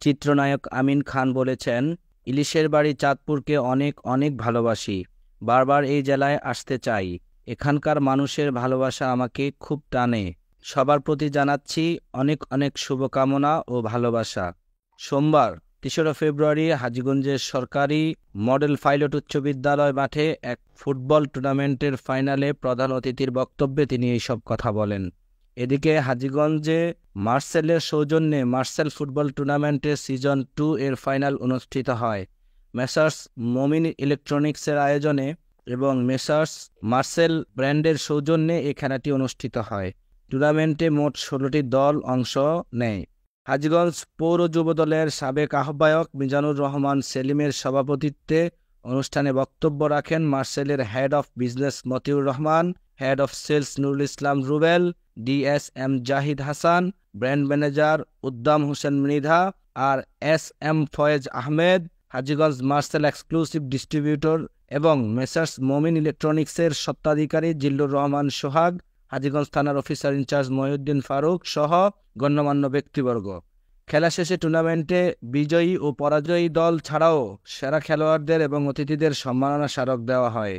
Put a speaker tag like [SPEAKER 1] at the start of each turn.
[SPEAKER 1] চিত্রনায়ক আমিন খান বলেছেন, ইলিশের বাড়ি চাঁদপুরকে অনেক অনেক ভালোবাসি, বারবার এই জেলায় আসতে চাই। এখানকার মানুষের ভালোবাসা আমাকে খুব টানে। সবার প্রতি জানাচ্ছি অনেক অনেক শুভকামনা ও ভালোবাসা। সোমবার ৩রা ফেব্রুয়ারি হাজীগঞ্জের সরকারি মডেল পাইলট উচ্চ বিদ্যালয় মাঠে এক ফুটবল টুর্নামেন্টের ফাইনালে প্রধান অতিথির বক্তব্যে তিনি এইসব কথা বলেন। এদিকে হাজীগঞ্জে মার্সেলের সৌজন্যে মার্সেল ফুটবল টুর্নামেন্টের সিজন 2 এর ফাইনাল অনুষ্ঠিত হয়। মেসার্স মমিন ইলেকট্রনিক্সের আয়োজনে এবং মেসার্স মার্সেল ব্র্যান্ডের সৌজন্যে এই খেলাটি অনুষ্ঠিত হয়। টুর্নামেন্টে মোট 16টি দল অংশ নেয়। হাজীগঞ্জ পৌর যুবদলের সাবেক আহ্বায়ক মিজানুর রহমান সেলিমের সভাপতিত্বে অনুষ্ঠানে বক্তব্য রাখেন মার্সেলের head of business Motiur Rahman, head of sales Nurul Islam Rubel, DSM Zahid Hasan, brand manager Uddam Hossain Mridha আর SM Foyez Ahmed, Hajiganj Marcel exclusive distributor এবং মেসার্স মমিন ইলেকট্রনিক্সের স্বত্বাধিকারী জিল্লুর রহমান সোহাগ, হাজীগঞ্জ থানার অফিসার ইনচার্জ মহিউদ্দিন ফারুক সহ গণ্যমান্য ব্যক্তিবর্গ। খেলা শেষে টুর্নামেন্টে বিজয়ী ও পরাজয়ী দল ছাড়াও সেরা খেলোয়াড়দের এবং অতিথিদের সম্মাননা স্মারক দেওয়া হয়।